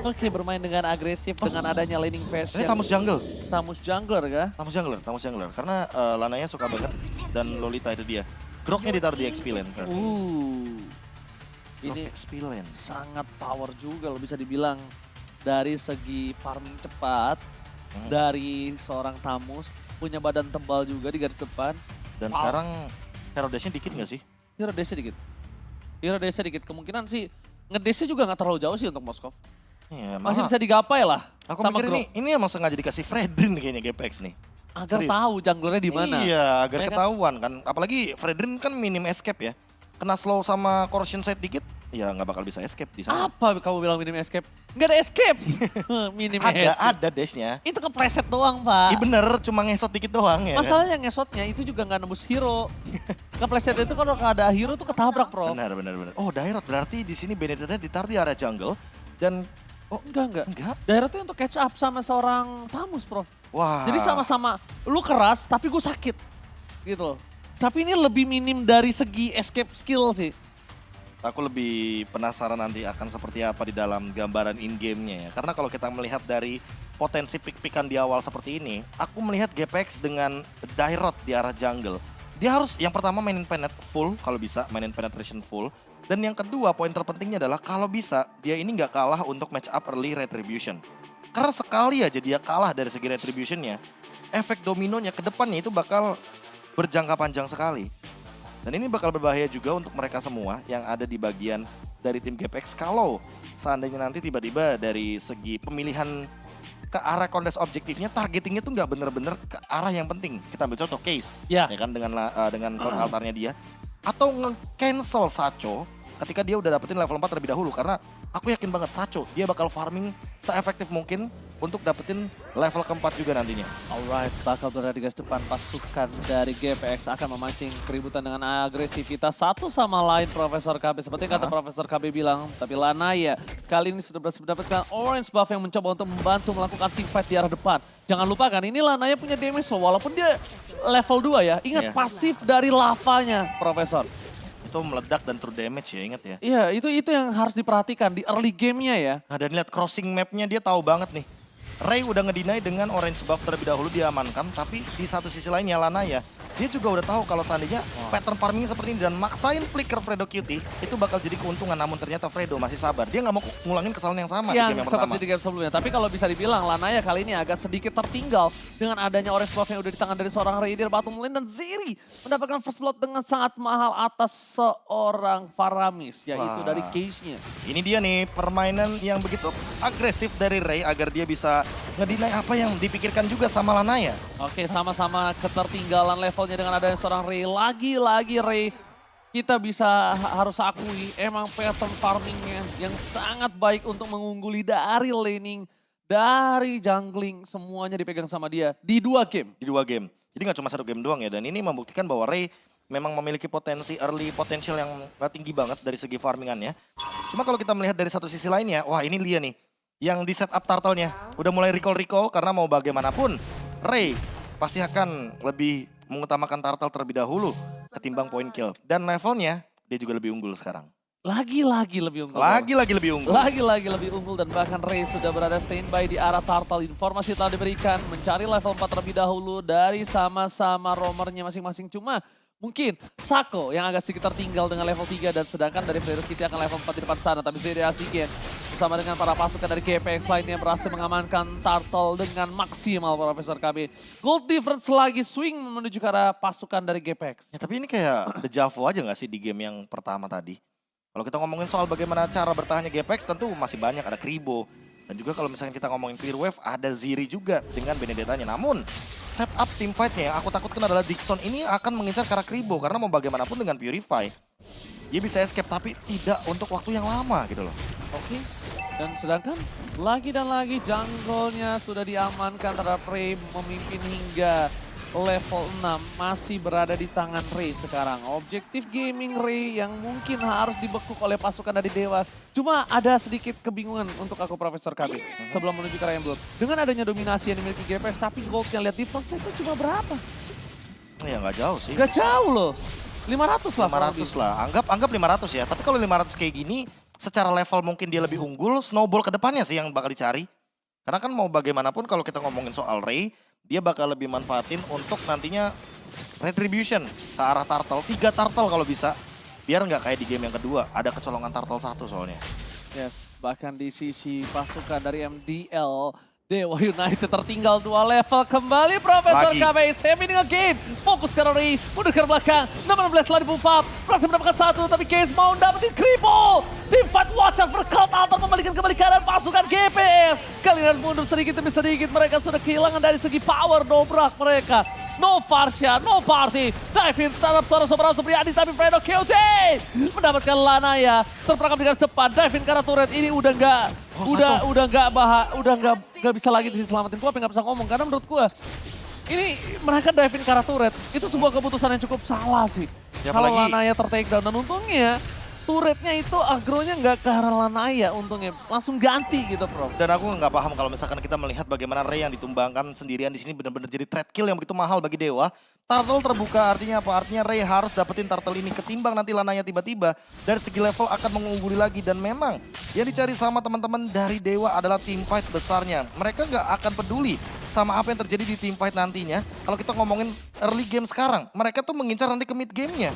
Oke, bermain dengan agresif dengan adanya laning phase Ini yang Tamus jungle. Tamus jungler kah? Tamus jungler. Karena Lananya suka banget dan Lolita itu dia. Groknya ditaruh di XP lane. Ini XP lane. sangat power juga loh bisa dibilang. Dari segi farming cepat, dari seorang Tamus, punya badan tebal juga di garis depan. Dan sekarang hero dash-nya dikit nggak sih? Hero dash-nya dikit. Hero dash-nya dikit, kemungkinan sih ngedash-nya juga nggak terlalu jauh sih untuk Moskov. Iya, Masih bisa digapai lah aku sama mikir Grok. ini emang sengaja dikasih Fredrin kayaknya GPX nih. Agar Serius. tahu junglernya di mana. Iya, agar Ya kan? ketahuan kan. Apalagi Fredrin kan minim escape ya. Kena slow sama corruption side dikit, ya nggak bakal bisa escape di sana. Apa kamu bilang minim escape? Nggak ada escape. Minim escape. Ada dash-nya. Itu kepleset doang, Pak. Iya bener, cuma ngesot dikit doang ya. Masalahnya ngesotnya itu juga nggak nembus hero. Kepleset itu kalau nggak ada hero tuh ketabrak, Prof. Benar. Oh, Dairot berarti di sini Benedetta ditaruh di area jungle dan Enggak. enggak. Daerah tuh untuk catch up sama seorang Tamus, Prof. Wah. Jadi sama-sama, lu keras tapi gue sakit. Gitu loh. Tapi ini lebih minim dari segi escape skill sih. Aku lebih penasaran nanti akan seperti apa di dalam gambaran in-game-nya ya. Karena kalau kita melihat dari potensi pick-pickan di awal seperti ini, aku melihat GPX dengan Dairot di arah jungle. Dia harus yang pertama mainin penet full, kalau bisa mainin penetration full. Dan yang kedua poin terpentingnya adalah kalau bisa dia ini nggak kalah untuk match up early retribution. Karena sekali aja dia kalah dari segi retributionnya, efek dominonya ke depannya itu bakal berjangka panjang sekali. Dan ini bakal berbahaya juga untuk mereka semua yang ada di bagian dari tim GPX kalau seandainya nanti tiba-tiba dari segi pemilihan ke arah kontes objektifnya targetingnya tuh nggak bener-bener ke arah yang penting. Kita ambil contoh case, Ya. ya kan dengan core altarnya dia, atau nge-cancel Sacho ketika dia udah dapetin level 4 terlebih dahulu karena aku yakin banget Sacho dia bakal farming se-efektif mungkin untuk dapetin level keempat juga nantinya. Alright, bakal berada di garis depan pasukan dari GPX akan memancing keributan dengan agresivitas satu sama lain Profesor KB. Seperti kata Profesor KB bilang, tapi Lanaya kali ini sudah berhasil mendapatkan orange buff yang mencoba untuk membantu melakukan team fight di arah depan. Jangan lupakan ini Lanaya punya damage loh, walaupun dia level 2 ya. Ingat pasif dari lavanya Profesor. Itu meledak dan true damage ya, ingat ya. Iya, itu yang harus diperhatikan di early game-nya ya. Nah dan lihat crossing map-nya dia tahu banget nih. Ray udah ngedinai dengan orange buff terlebih dahulu diamankan, tapi di satu sisi lainnya Lanaya, dia juga udah tahu kalau seandainya pattern farming seperti ini dan maksain flicker Fredo Cutie, itu bakal jadi keuntungan. Namun ternyata Fredo masih sabar, dia nggak mau ngulangin kesalahan yang sama di game yang pertama. Seperti di game sebelumnya. Tapi kalau bisa dibilang Lanaya kali ini agak sedikit tertinggal dengan adanya orange buff yang udah di tangan dari seorang Ray di bottom lane dan Zeri mendapatkan first blood dengan sangat mahal atas seorang Faramis, yaitu dari case-nya. Ini dia nih permainan yang begitu agresif dari Ray agar dia bisa ngedinai apa yang dipikirkan juga sama Lanaya. Oke, sama-sama ketertinggalan levelnya dengan adanya seorang Ray. Lagi-lagi Ray, kita bisa harus akui emang pattern farmingnya yang sangat baik untuk mengungguli dari laning, dari jungling, semuanya dipegang sama dia di 2 game. Di 2 game. Jadi nggak cuma 1 game doang ya. Dan ini membuktikan bahwa Ray memang memiliki potensi early potential yang tinggi banget dari segi farmingannya. Cuma kalau kita melihat dari satu sisi lainnya, wah ini dia nih. Yang di setup turtle-nya udah mulai recall karena mau bagaimanapun Ray pasti akan lebih mengutamakan turtle terlebih dahulu ketimbang point kill. Dan levelnya dia juga lebih unggul sekarang. Lagi-lagi lebih unggul. Lagi-lagi lebih unggul. Lagi-lagi lebih unggul dan bahkan Ray sudah berada standby di arah turtle. Informasi telah diberikan mencari level 4 terlebih dahulu dari sama-sama roamernya masing-masing. Cuma mungkin Sako yang agak sedikit tertinggal dengan level 3 dan sedangkan dari Fredo Kitty akan level 4 di depan sana. Tapi Zeri Asigen bersama dengan para pasukan dari GPX lainnya berhasil mengamankan turtle dengan maksimal Profesor KB. Gold difference lagi swing menuju ke arah pasukan dari GPX. Ya, tapi ini kayak deja vu aja gak sih di game yang pertama tadi? Kalau kita ngomongin soal bagaimana cara bertahannya GPX tentu masih banyak, ada Kribo. Dan juga kalau misalnya kita ngomongin Clear Wave ada Zeri juga dengan Benedettanya. Namun setup team fight-nya yang aku takutkan adalah Dixon ini akan mengincar ke arah Kribo. Karena mau bagaimanapun dengan Purify, dia bisa escape tapi tidak untuk waktu yang lama gitu loh. Oke. Dan sedangkan lagi dan lagi jungle-nya sudah diamankan terhadap Ray memimpin hingga level 6 masih berada di tangan Ray sekarang. Objektif gaming Ray yang mungkin harus dibekuk oleh pasukan dari Dewa. Cuma ada sedikit kebingungan untuk aku Profesor KB sebelum menuju ke Ryan Blood. Dengan adanya dominasi yang dimiliki GPX tapi gold-nya lihat difference itu cuma berapa? Ya nggak jauh sih. Gak jauh loh. 500 lah. 500 lah, anggap 500 ya. Tapi kalau 500 kayak gini secara level mungkin dia lebih unggul, snowball ke depannya sih yang bakal dicari. Karena kan mau bagaimanapun kalau kita ngomongin soal Ray, dia bakal lebih manfaatin untuk nantinya retribution ke arah turtle, 3 turtle kalau bisa. Biar nggak kayak di game yang kedua, ada kecolongan turtle 1 soalnya. Yes, bahkan di sisi pasukan dari MDL, Dewa United tertinggal 2 level kembali. Profesor Lagi. KB is happening again. Fokus ke Rory, mundur ke belakang. 16 setelah dibump, berhasil mendapatkan 1, tapi Case mau dapetin Kripo. Tim fight watch out for Cult Altar membalikan kembali keadaan pasukan GPS. Kali ini harus mundur sedikit demi sedikit. Mereka sudah kehilangan dari segi power dobrak mereka. No Farsha, no party. Dive in terhadap seorang Sobrano Supriyadi, tapi Fredo KOT mendapatkan Lanaya. Terperangkap di garis depan, dive in karena turret ini udah nggak, udah nggak bisa lagi diselamatin. Gua nggak bisa ngomong karena menurut gua ini mereka dive in karena turret itu sebuah keputusan yang cukup salah sih. Ya, Kalau apalagi- Lanaya ter-takedown dan untungnya turretnya itu agronya nggak ke arah Lanaya untungnya. Langsung ganti gitu, Prof. Dan aku nggak paham kalau misalkan kita melihat bagaimana Ray yang ditumbangkan sendirian di sini benar-benar jadi threat kill yang begitu mahal bagi Dewa. Turtle terbuka artinya apa? Artinya Ray harus dapetin turtle ini ketimbang nanti Lanaya tiba-tiba dari segi level akan mengungguli lagi. Dan memang yang dicari sama teman-teman dari Dewa adalah team fight besarnya. Mereka nggak akan peduli sama apa yang terjadi di team fight nantinya. Kalau kita ngomongin early game sekarang, mereka tuh mengincar nanti ke mid game-nya.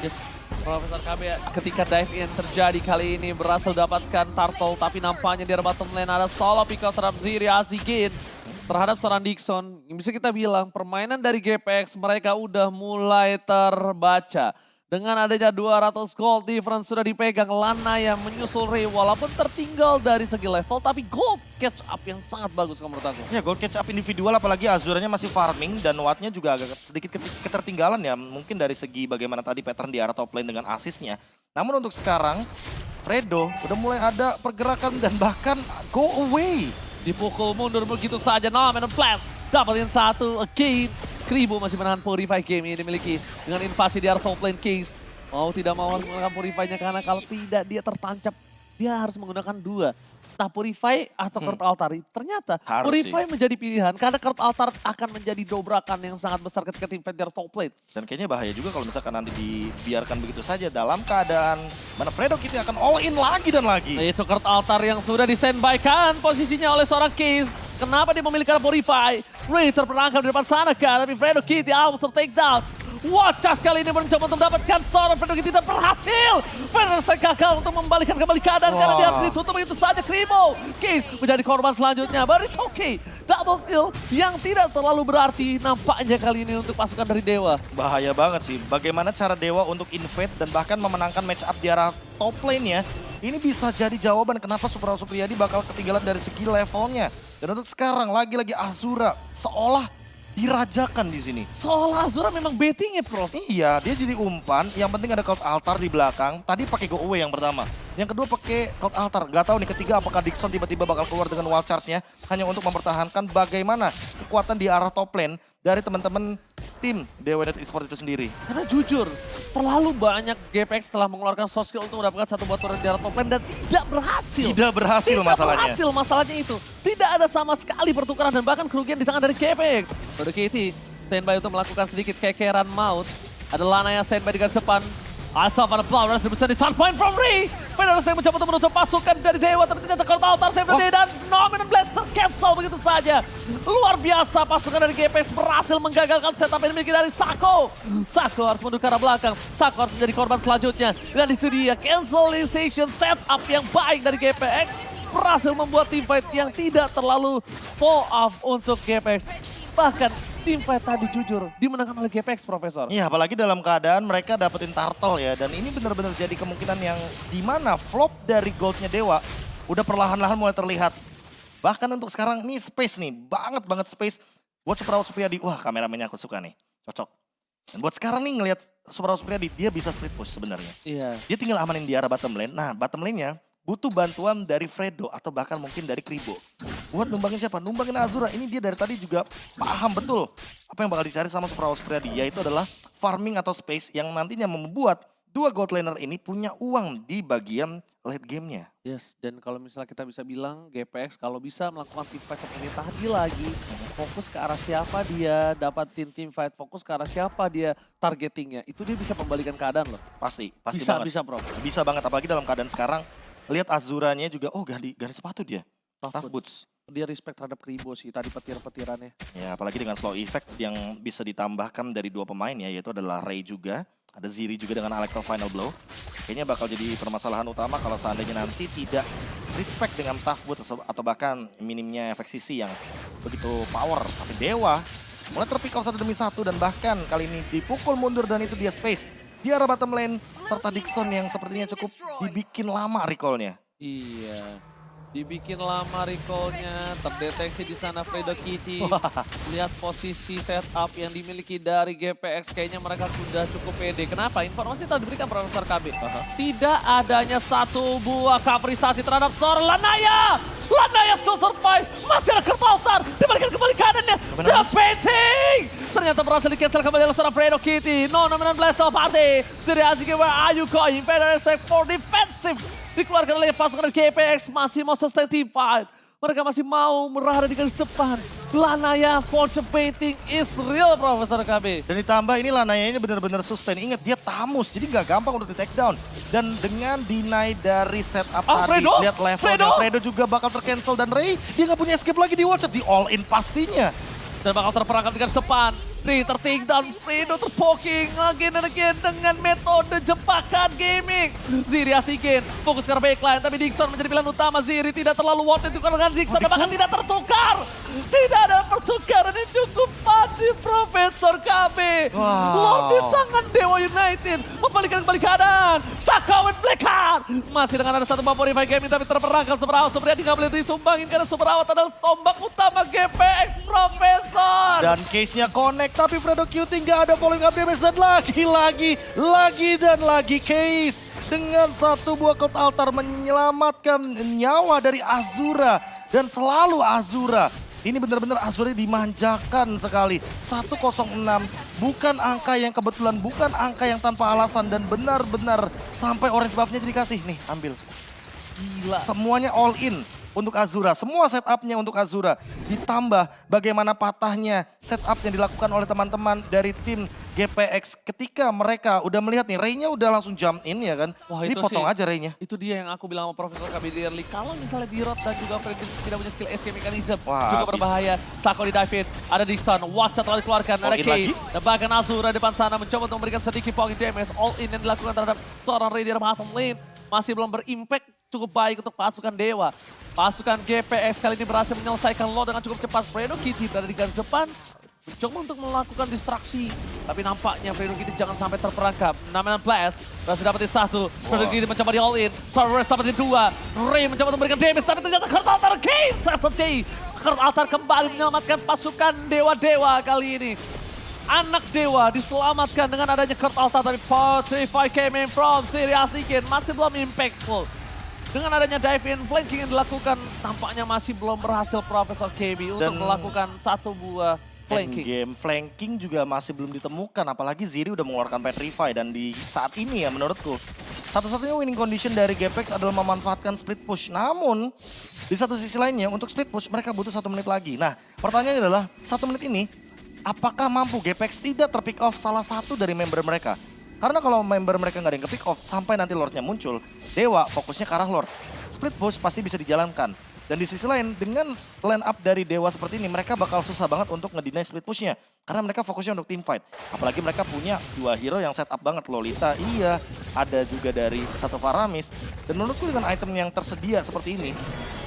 Yes. Profesor KB ketika dive in terjadi kali ini berhasil dapatkan turtle, tapi nampaknya di bottom lane ada solo pick out terhadap Ziri Azigin terhadap seorang Dixon. Yang bisa kita bilang permainan dari GPX mereka udah mulai terbaca. Dengan adanya 200 gold difference sudah dipegang, Lanaya menyusul Ray walaupun tertinggal dari segi level, tapi gold catch up yang sangat bagus kalau menurut aku. Ya, gold catch up individual apalagi Azuranya masih farming dan Wattnya juga agak sedikit ketertinggalan ya. Mungkin dari segi bagaimana tadi pattern di arah top lane dengan asisnya. Namun untuk sekarang, Fredo udah mulai ada pergerakan dan bahkan go away. Dipukul mundur begitu saja, Nomen Blast dapetin 1 again. Kribo masih menahan Purify game ini dimiliki dengan invasi di arah top lane Case. Mau tidak mau harus menggunakan Purify-nya karena kalau tidak dia tertancap. Dia harus menggunakan 2. Entah Purify atau Kurt Altar. Ternyata Harus Purify sih. menjadi pilihan karena Kurt Altar akan menjadi dobrakan yang sangat besar ketika tim fight di arah top lane. Dan kayaknya bahaya juga kalau misalkan nanti dibiarkan begitu saja dalam keadaan mana Fredo kita akan all in lagi dan lagi. Itu Kurt Altar yang sudah di-standby-kan posisinya oleh seorang Case. Kenapa dia memilih karena Purify? Ray terperangkap di depan sana kan, tapi Fredo Kitty out take down. Watchas kali ini mencoba untuk mendapatkan seorang Fredo Kitty dan berhasil. Fredo gagal untuk membalikan kembali keadaan karena dia ditutup begitu saja. Kribo Case menjadi korban selanjutnya. But it's okay. Double kill yang tidak terlalu berarti nampaknya kali ini untuk pasukan dari Dewa. Bahaya banget sih. Bagaimana cara Dewa untuk invade dan bahkan memenangkan match up di arah top lane-nya. Ini bisa jadi jawaban kenapa Suprano Supriyadi bakal ketinggalan dari segi levelnya. Dan untuk sekarang lagi-lagi Azura seolah dirajakan di sini. Seolah Azura memang betting ya, Prof. Iya, dia jadi umpan. Yang penting ada Cult Altar di belakang. Tadi pakai go away yang pertama. Yang kedua pakai Cult Altar. Gak tahu nih ketiga apakah Dixon tiba-tiba bakal keluar dengan wall charge-nya. Hanya untuk mempertahankan bagaimana kekuatan di arah top lane dari teman-teman tim Dewa United Esports itu sendiri. Karena jujur, terlalu banyak GPX telah mengeluarkan soft skill untuk mendapatkan satu buat turret di arah top lane dan tidak berhasil. Tidak berhasil masalahnya. Berhasil masalahnya itu. Tidak ada sama sekali pertukaran dan bahkan kerugian di tangan dari GPX. Pada Kitty, standby untuk melakukan sedikit kekeran maut. Ada Lanaya standby di garis depan. Atau pada Flowers bisa di Sun Point from Ray. Federers yang mencoba untuk menutup pasukan dari Dewa, tapi ternyata Kurt Altar save the day dan Nominant Blast tercancel begitu saja. Luar biasa pasukan dari GPX berhasil menggagalkan setup yang dimiliki dari Sako. Sako harus mundur ke arah belakang. Sako harus menjadi korban selanjutnya. Dan itu dia cancellation setup yang baik dari GPX. Berhasil membuat team fight yang tidak terlalu fall off untuk GPX. Bahkan tim fight tadi jujur dimenangkan oleh GPX, Profesor. Iya, apalagi dalam keadaan mereka dapetin turtle ya. Dan ini benar-benar jadi kemungkinan yang dimana flop dari goldnya Dewa udah perlahan-lahan mulai terlihat. Bahkan untuk sekarang ini space nih, banget space. Buat Suprano Supriyadi, wah kameramennya aku suka nih, cocok. Dan buat sekarang nih ngelihat Suprano Supriyadi, dia bisa split push sebenarnya. Iya. Dia tinggal amanin di arah bottom lane. Nah, bottom lane-nya butuh bantuan dari Fredo atau bahkan mungkin dari Kribo. Buat numbangin siapa? Numbangin Azura. Ini dia dari tadi juga paham betul apa yang bakal dicari sama Suprano Supriyadi. Yaitu adalah farming atau space yang nantinya membuat dua gold laner ini punya uang di bagian late game-nya. Yes, dan kalau misalnya kita bisa bilang GPX kalau bisa melakukan team fight seperti tadi lagi, fokus ke arah siapa dia dapatin team fight, fokus ke arah siapa dia targetingnya, itu dia bisa membalikan keadaan loh. Pasti Bisa, banget. bisa, Bro. Bisa banget, apalagi dalam keadaan sekarang Lihat Azuranya juga, oh ganti sepatu dia. Tough Tough boots. Dia respect terhadap Kribo sih tadi petir-petirannya. Ya apalagi dengan slow effect yang bisa ditambahkan dari dua pemain ya, yaitu adalah Ray juga. Ada Ziri juga dengan Electro Final Blow. Kayaknya bakal jadi permasalahan utama kalau seandainya nanti tidak respect dengan tough boot atau bahkan minimnya efek sisi yang begitu power. Tapi Dewa mulai terpick off satu demi satu dan bahkan kali ini dipukul mundur dan itu dia space. Di arah bottom lane serta Dixon yang sepertinya cukup dibikin lama recall-nya. Iya. Dibikin lama recall-nya, terdeteksi di sana Fredo Kitty. Lihat posisi setup yang dimiliki dari GPX, kayaknya mereka sudah cukup pede. Kenapa? Informasi telah diberikan Profesor KB. Tidak adanya satu buah kapristasi terhadap seorang Lanaya. Lanaya still survive, masih ada Kertaltar, dibalikan kembali kanannya. The painting! Ternyata berhasil di-cancel kembali oleh seorang Fredo Kitty. No nominal blast of party. Ziri Aziki, where are you going? Better step for defensive. Dikeluarkan oleh pasukan GPX, masih mau sustain team fight. Mereka masih mau berada di garis depan. Lanaya fortune painting is real, Profesor KB. Dan ditambah ini Lanaya ini benar-benar sustain. Ingat dia tamus, jadi nggak gampang untuk di take down. Dan dengan deny dari setup tadi, Fredo? lihat levelnya. Fredo juga bakal tercancel dan Ray, dia nggak punya escape lagi di one shot, di all in pastinya. Dan bakal terperangkap di garis depan. Ray terting down, Fredo terpoking again and again dengan metode jebakan gaming. Ziri asikin, fokus ke backline, tapi Dixon menjadi pilihan utama. Ziri tidak terlalu worth it dengan Dixon, dan bahkan tidak tertukar. Tidak ada pertukaran yang cukup pasti, Profesor KB. Wow. Worth it tangan Dewa United, membalikkan kembali keadaan. Saka with Blackheart. Masih dengan ada satu buff revive gaming, tapi terperangkap Super Awat. Supriyadi nggak boleh disumbangin karena Super Awat adalah tombak utama GPX, Profesor. Dan case-nya connect, tapi Fredo Cutie nggak ada following up damage dan lagi case. Dengan satu buah Cult Altar menyelamatkan nyawa dari Azura. Dan selalu Azura. Ini benar-benar Azura dimanjakan sekali. 106 bukan angka yang kebetulan, bukan angka yang tanpa alasan. Dan benar-benar sampai orange buff-nya dikasih. Nih ambil. Gila. Semuanya all in untuk Azura, semua setupnya untuk Azura. Ditambah bagaimana patahnya setup yang dilakukan oleh teman-teman dari tim GPX ketika mereka udah melihat nih, Ray-nya udah langsung jump in ya kan. Wah, ini itu potong sih, aja Ray-nya. Itu dia yang aku bilang sama Profesor KB di early. Kalau misalnya Dirot dan juga Freddy tidak punya skill escape mechanism, Wah, juga habis. berbahaya. Sako di dive in, ada Dixon, Watch telah dikeluarkan, ada All in Kane. lagi? Dan bahkan Azura depan sana mencoba untuk memberikan sedikit point damage. All in yang dilakukan terhadap seorang Ray di bottom lane. Masih belum berimpact cukup baik untuk pasukan Dewa. Pasukan GPX kali ini berhasil menyelesaikan low dengan cukup cepat. Fredo Kitty berada di garis depan. Mencoba untuk melakukan distraksi. Tapi nampaknya Fredo Kitty jangan sampai terperangkap. 6 blast. Berhasil dapetin satu. Fredo Kitty mencoba di all in. Traverse dapetin dua. Ray mencoba untuk memberikan damage. Tapi ternyata Kurt Altar Kane. Kurt Altar kembali menyelamatkan pasukan Dewa-Dewa kali ini. Anak Dewa diselamatkan dengan adanya Kurt Altar. Tapi Fortify came in from Ziri Asikin. Masih belum impactful. Dengan adanya dive in flanking yang dilakukan, tampaknya masih belum berhasil Profesor KB untuk melakukan satu buah flanking. Game flanking juga masih belum ditemukan, apalagi Ziri udah mengeluarkan Petrify. Dan di saat ini ya menurutku, satu-satunya winning condition dari GPX adalah memanfaatkan split push. Namun, di satu sisi lainnya untuk split push mereka butuh 1 menit lagi. Nah, pertanyaannya adalah 1 menit ini, apakah mampu GPX tidak terpick off salah satu dari member mereka? Karena kalau member mereka nggak ada yang ke-pick off sampai nanti Lordnya muncul, Dewa fokusnya ke arah Lord. Split push pasti bisa dijalankan. Dan di sisi lain, dengan line up dari Dewa seperti ini, mereka bakal susah banget untuk ngedeny split pushnya. Karena mereka fokusnya untuk team fight. Apalagi mereka punya 2 hero yang set up banget. Lolita, iya. Ada juga dari satu Faramis. Dan menurutku dengan item yang tersedia seperti ini,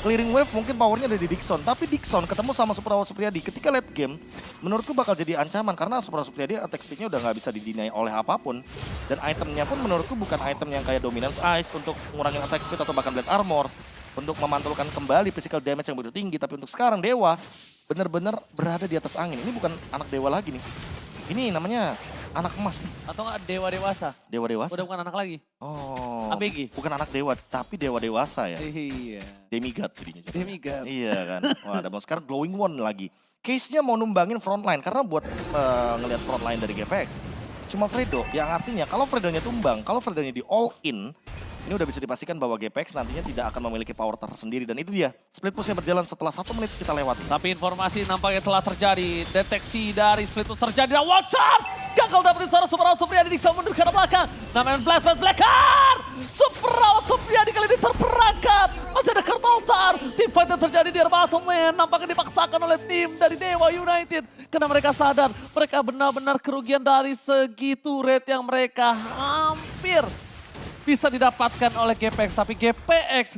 clearing wave mungkin powernya ada di Dixon. Tapi Dixon ketemu sama Super Awat Supriyadi ketika late game, menurutku bakal jadi ancaman. Karena Super Awat Supriyadi attack speed-nya udah nggak bisa dideny oleh apapun. Dan itemnya pun menurutku bukan item yang kayak Dominance Ice untuk ngurangin attack speed atau bahkan Blade Armor. Untuk memantulkan kembali physical damage yang begitu tinggi. Tapi untuk sekarang Dewa benar-benar berada di atas angin. Ini bukan anak Dewa lagi nih. Ini namanya anak emas. Atau nggak Dewa dewasa? Dewa dewasa? Udah bukan anak lagi? Oh. ABG? Bukan anak Dewa, tapi Dewa dewasa ya. Iya. Demigod jadinya. Demigod. Iya kan. Wah, ada mau sekarang Glowing One lagi. Case-nya mau numbangin frontline. Karena buat ngelihat frontline dari GPX, cuma Fredo. Yang artinya kalau Fredonya tumbang, kalau Fredonya di all in, ini udah bisa dipastikan bahwa GPX nantinya tidak akan memiliki power tersendiri. Dan itu dia, split push yang berjalan setelah 1 menit kita lewati. Tapi informasi nampaknya telah terjadi. Deteksi dari split push terjadi. Dan watch out! Jungle dapetin seorang Super Out Supriyadi, Dixon mundur ke arah belakang. Namanya Blacker! Super Out Supriyadi kali ini terperangkap. Masih ada Kurtaltar. Team fight yang terjadi di arah bottom lane nampaknya dipaksakan oleh tim dari Dewa United. Karena mereka sadar mereka benar-benar kerugian dari segi turret yang mereka hampir bisa didapatkan oleh GPX. Tapi GPX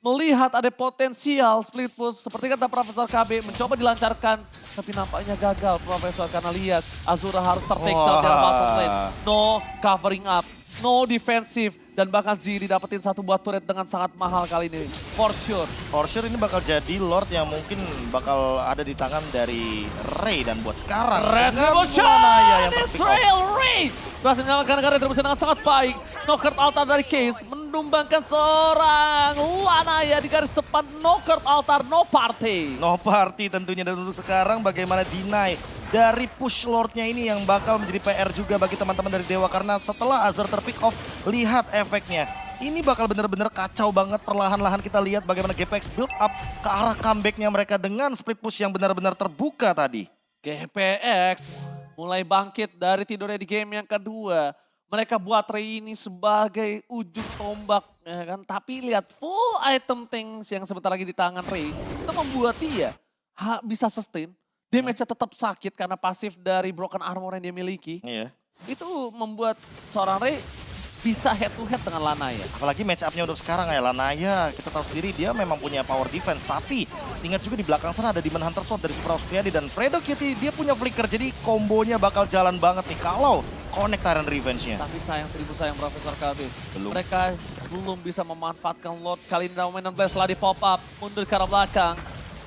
melihat ada potensial split push seperti kata Profesor KB mencoba dilancarkan. Tapi nampaknya gagal Profesor karena lihat Azura harus ter-take down di arah bottom lane. No covering up, no defensive. Dan bahkan Ziri dapetin satu buah turret dengan sangat mahal kali ini. For sure. For sure ini bakal jadi Lord yang mungkin bakal ada di tangan dari Ray. Dan buat sekarang, Retribution! yang Israel Ray! Berhasil menyelamatkan negara Retribution dengan sangat baik. Knockout altar dari Case menumbangkan seorang Lanaya di garis depan. Knockout altar, no party. No party tentunya, dan untuk sekarang bagaimana deny dari push Lordnya ini yang bakal menjadi PR juga bagi teman-teman dari Dewa. Karena setelah Azur terpick off, lihat efeknya. Ini bakal benar-benar kacau banget, perlahan-lahan kita lihat bagaimana GPX build up ke arah comebacknya mereka dengan split push yang benar-benar terbuka tadi. GPX mulai bangkit dari tidurnya di game yang kedua. Mereka buat Ray ini sebagai ujung tombak, ya kan? Tapi lihat full item things yang sebentar lagi di tangan Ray, itu membuat dia bisa sustain. Damage-nya tetap sakit karena pasif dari broken armor yang dia miliki. Iya. Itu membuat seorang Ray bisa head to head dengan Lanaya. Apalagi match up-nya untuk sekarang ya, Lanaya kita tahu sendiri dia memang punya power defense. Tapi ingat juga di belakang sana ada Demon Hunter Sword dari Super Supriyadi dan Fredo Kitty dia punya flicker. Jadi kombonya bakal jalan banget nih kalau connect Tyrant Revenge-nya. Tapi sayang, seribu sayang Profesor KB. Belum. Mereka belum bisa memanfaatkan Lord. Kali ini Dominant Blast setelah di pop up. Mundur ke arah belakang.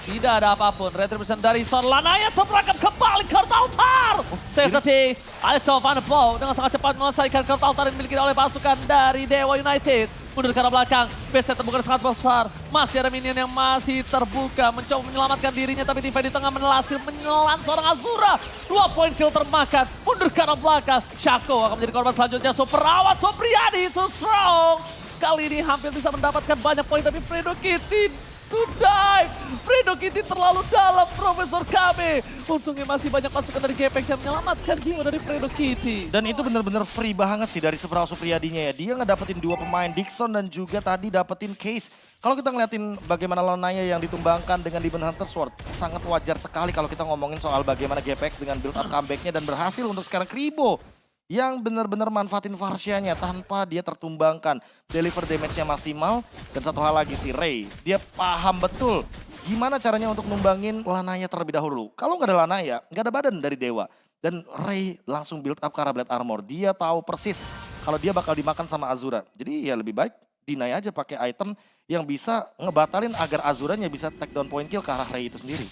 Tidak ada apapun. Retribution dari Son Lanaya terperangkap kembali Kurtaltar. Safety. Alisson Van der Pol dengan sangat cepat menyelesaikan Kurtaltar yang dimiliki oleh pasukan dari Dewa United. Mundur ke arah belakang. Base terbuka sangat besar. Masih ada minion yang masih terbuka. Mencoba menyelamatkan dirinya tapi Divide di tengah menyelan seorang Azura. 2 poin kill termakan. Mundur ke arah belakang. Shaco akan menjadi korban selanjutnya. Super Awat Supriyadi itu strong. Kali ini hampir bisa mendapatkan banyak poin tapi Fredo Kitty to dive. Fredo Kitty terlalu dalam Profesor KB. Untungnya masih banyak pasukan dari GPX yang menyelamatkan jiwa dari Fredo Kitty. Dan itu benar-benar free banget sih dari Super Supriyadinya ya. Dia ngedapetin 2 pemain, Dixon dan juga tadi dapetin Case. Kalau kita ngeliatin bagaimana Lanaya yang ditumbangkan dengan Demon Hunter Sword, sangat wajar sekali kalau kita ngomongin soal bagaimana GPX dengan build up comebacknya dan berhasil untuk sekarang Kribo yang benar-benar manfaatin Varsianya tanpa dia tertumbangkan. Deliver damage-nya maksimal. Dan satu hal lagi si Ray, dia paham betul gimana caranya untuk numbangin Lanaya terlebih dahulu. Kalau nggak ada Lanaya, nggak ada badan dari Dewa. Dan Ray langsung build up ke arah Blade Armor. Dia tahu persis kalau dia bakal dimakan sama Azura. Jadi ya lebih baik deny aja pakai item yang bisa ngebatalin agar Azuranya bisa take down point kill ke arah Ray itu sendiri.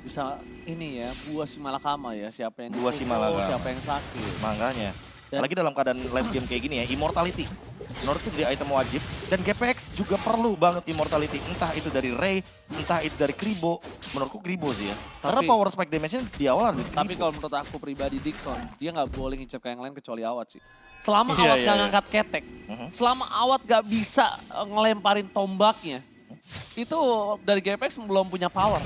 Bisa ini ya, buah si malakama ya, siapa yang Buah si malakama. siapa yang sakit. Makanya, apalagi dalam keadaan live game kayak gini ya, Immortality. Menurutku jadi item wajib, dan GPX juga perlu banget Immortality. Entah itu dari Ray, entah itu dari Kribo. Menurutku Kribo sih ya. Karena power spike damage-nya di awal ada di Tapi Kribo. kalau menurut aku pribadi Dixon, dia nggak boleh ngincer ke yang lain kecuali Awat sih. Selama Iya, Awat iya, nggak iya. ngangkat ketek, selama Awat nggak bisa ngelemparin tombaknya, itu dari GPX belum punya power.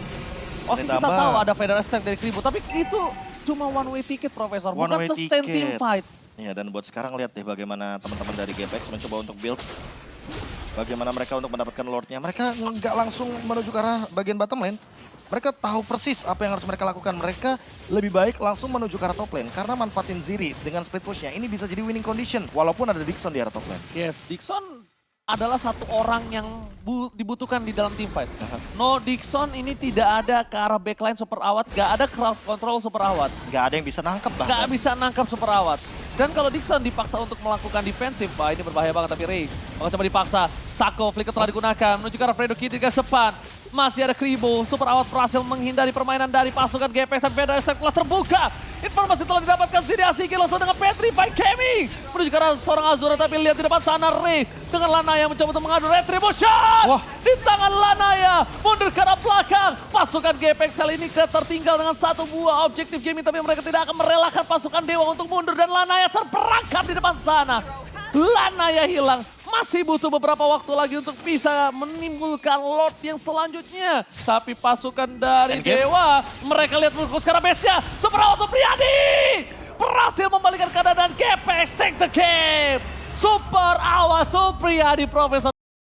Oke, kita Ditambah- tahu ada Feather Attack dari Kribo, tapi itu cuma one way ticket Profesor, bukan One way sustain team ticket. fight. Ya, dan buat sekarang lihat deh bagaimana teman-teman dari GPX mencoba untuk build. Bagaimana mereka untuk mendapatkan Lordnya. Mereka nggak langsung menuju ke arah bagian bottom lane. Mereka tahu persis apa yang harus mereka lakukan. Mereka lebih baik langsung menuju ke arah top lane. Karena manfaatin Ziri dengan split pushnya. Ini bisa jadi winning condition. Walaupun ada Dixon di arah top lane. Yes, Dixon adalah satu orang yang dibutuhkan di dalam team fight. No Dixon ini tidak ada ke arah backline Super Awat, gak ada crowd control Super Awat. Nggak ada yang bisa nangkep Gak bahkan. bisa nangkap Super Awat. Dan kalau Dixon dipaksa untuk melakukan defensif, wah ini berbahaya banget. Tapi Ray bakal coba dipaksa. Sako, flicker telah digunakan menuju ke arah Fredo Kitty ke depan. Masih ada Kribo, Super Awat berhasil menghindari permainan dari pasukan GPX dan Feather Attack telah terbuka. Informasi telah didapatkan Sidi Asiki langsung dengan Petrify Kemi. Menuju ke arah seorang Azura, tapi lihat di depan sana Ray dengan Lanaya mencoba untuk mengadu Retribution. Wah. Di tangan Lanaya, mundur ke arah belakang. Pasukan GPX kali ini tertinggal dengan satu buah objektif gaming, tapi mereka tidak akan merelakan pasukan Dewa untuk mundur. Dan Lanaya terperangkap di depan sana. Lanaya hilang. Masih butuh beberapa waktu lagi untuk bisa menimbulkan Lord yang selanjutnya. Tapi pasukan dari Endgame. Dewa, mereka lihat fokus ke arah base-nya. Super Awat Supriyadi! berhasil membalikan keadaan dan GPX take the game. Super Awas Supriyadi Profesor